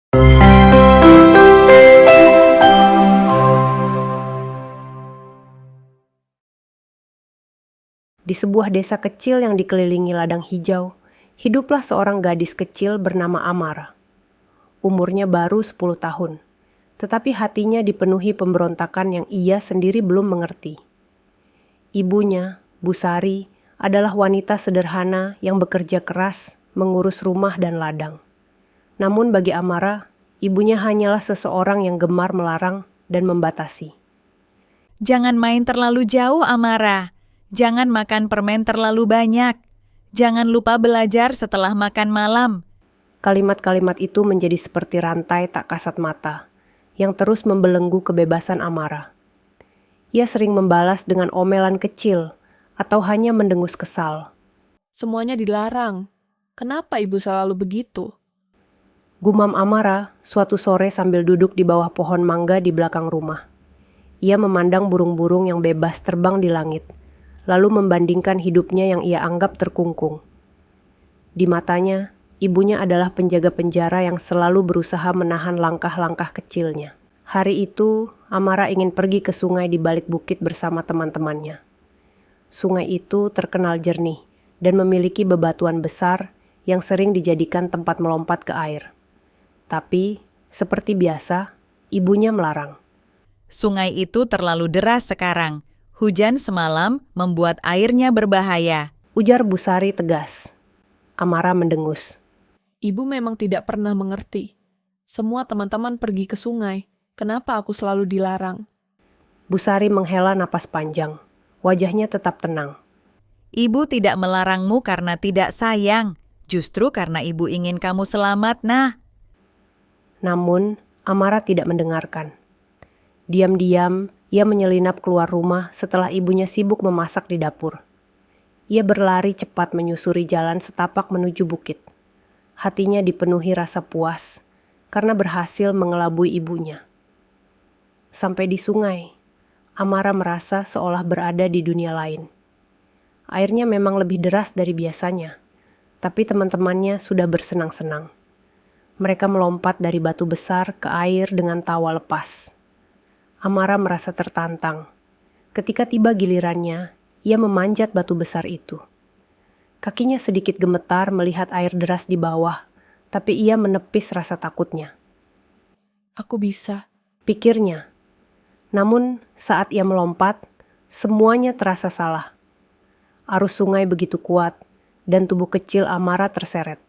Di sebuah desa kecil yang dikelilingi ladang hijau, hiduplah seorang gadis kecil bernama Amara. Umurnya baru 10 tahun, tetapi hatinya dipenuhi pemberontakan yang ia sendiri belum mengerti. Ibunya, Bu Sari, adalah wanita sederhana yang bekerja keras mengurus rumah dan ladang. Namun bagi Amara, ibunya hanyalah seseorang yang gemar melarang dan membatasi. Jangan main terlalu jauh, Amara. Jangan makan permen terlalu banyak. Jangan lupa belajar setelah makan malam. Kalimat-kalimat itu menjadi seperti rantai tak kasat mata, yang terus membelenggu kebebasan Amara. Ia sering membalas dengan omelan kecil, atau hanya mendengus kesal. Semuanya dilarang. Kenapa ibu selalu begitu? Gumam Amara suatu sore sambil duduk di bawah pohon mangga di belakang rumah. Ia memandang burung-burung yang bebas terbang di langit, lalu membandingkan hidupnya yang ia anggap terkungkung. Di matanya, ibunya adalah penjaga penjara yang selalu berusaha menahan langkah-langkah kecilnya. Hari itu, Amara ingin pergi ke sungai di balik bukit bersama teman-temannya. Sungai itu terkenal jernih dan memiliki bebatuan besar yang sering dijadikan tempat melompat ke air. Tapi, seperti biasa, ibunya melarang. Sungai itu terlalu deras sekarang. Hujan semalam membuat airnya berbahaya. Ujar Bu Sari tegas. Amara mendengus. Ibu memang tidak pernah mengerti. Semua teman-teman pergi ke sungai. Kenapa aku selalu dilarang? Bu Sari menghela napas panjang. Wajahnya tetap tenang. Ibu tidak melarangmu karena tidak sayang. Justru karena ibu ingin kamu selamat, nah. Namun, Amara tidak mendengarkan. Diam-diam, ia menyelinap keluar rumah setelah ibunya sibuk memasak di dapur. Ia berlari cepat menyusuri jalan setapak menuju bukit. Hatinya dipenuhi rasa puas karena berhasil mengelabui ibunya. Sampai di sungai, Amara merasa seolah berada di dunia lain. Airnya memang lebih deras dari biasanya, tapi teman-temannya sudah bersenang-senang. Mereka melompat dari batu besar ke air dengan tawa lepas. Amara merasa tertantang. Ketika tiba gilirannya, ia memanjat batu besar itu. Kakinya sedikit gemetar melihat air deras di bawah, tapi ia menepis rasa takutnya. Aku bisa. Pikirnya. Namun saat ia melompat, semuanya terasa salah. Arus sungai begitu kuat, dan tubuh kecil Amara terseret.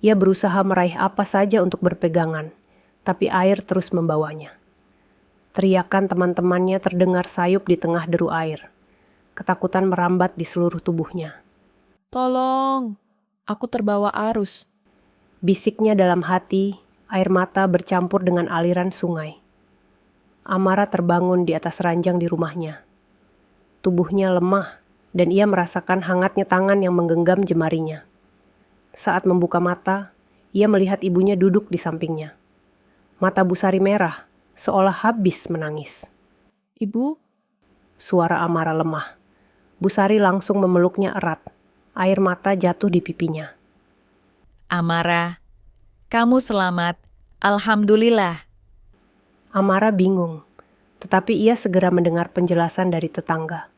Ia berusaha meraih apa saja untuk berpegangan, tapi air terus membawanya. Teriakan teman-temannya terdengar sayup di tengah deru air. Ketakutan merambat di seluruh tubuhnya. Tolong, aku terbawa arus. Bisiknya dalam hati, air mata bercampur dengan aliran sungai. Amara terbangun di atas ranjang di rumahnya. Tubuhnya lemah, dan ia merasakan hangatnya tangan yang menggenggam jemarinya. Saat membuka mata, ia melihat ibunya duduk di sampingnya. Mata Bu Sari merah, seolah habis menangis. Ibu? Suara Amara lemah. Bu Sari langsung memeluknya erat. Air mata jatuh di pipinya. Amara, kamu selamat. Alhamdulillah. Amara bingung, tetapi ia segera mendengar penjelasan dari tetangga.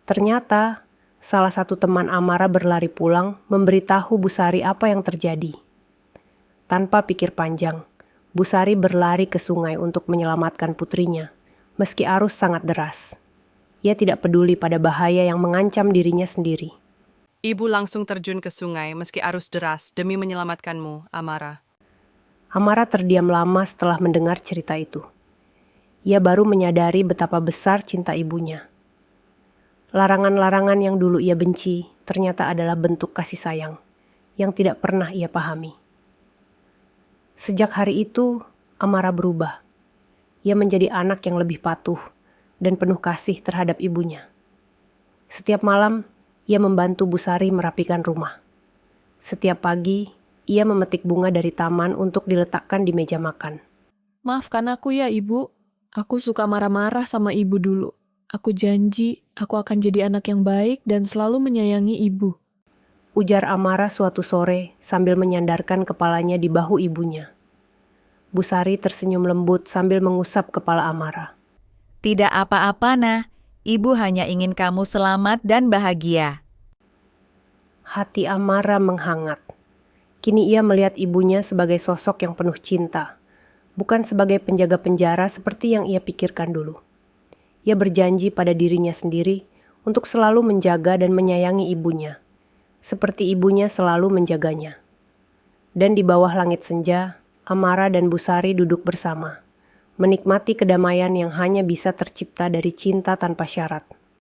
Ternyata, salah satu teman Amara berlari pulang memberitahu Bu Sari apa yang terjadi. Tanpa pikir panjang, Bu Sari berlari ke sungai untuk menyelamatkan putrinya, meski arus sangat deras. Ia tidak peduli pada bahaya yang mengancam dirinya sendiri. Ibu langsung terjun ke sungai meski arus deras demi menyelamatkanmu, Amara. Amara terdiam lama setelah mendengar cerita itu. Ia baru menyadari betapa besar cinta ibunya. Larangan-larangan yang dulu ia benci ternyata adalah bentuk kasih sayang yang tidak pernah ia pahami. Sejak hari itu, Amara berubah. Ia menjadi anak yang lebih patuh dan penuh kasih terhadap ibunya. Setiap malam, ia membantu Bu Sari merapikan rumah. Setiap pagi, ia memetik bunga dari taman untuk diletakkan di meja makan. Maafkan aku ya, Ibu. Aku suka marah-marah sama Ibu dulu. Aku janji, aku akan jadi anak yang baik dan selalu menyayangi Ibu. Ujar Amara suatu sore sambil menyandarkan kepalanya di bahu ibunya. Busari tersenyum lembut sambil mengusap kepala Amara. Tidak apa-apa, Nah. Ibu hanya ingin kamu selamat dan bahagia. Hati Amara menghangat. Kini ia melihat ibunya sebagai sosok yang penuh cinta, bukan sebagai penjaga penjara seperti yang ia pikirkan dulu. Ia berjanji pada dirinya sendiri untuk selalu menjaga dan menyayangi ibunya, seperti ibunya selalu menjaganya. Dan di bawah langit senja, Amara dan Busari duduk bersama, menikmati kedamaian yang hanya bisa tercipta dari cinta tanpa syarat.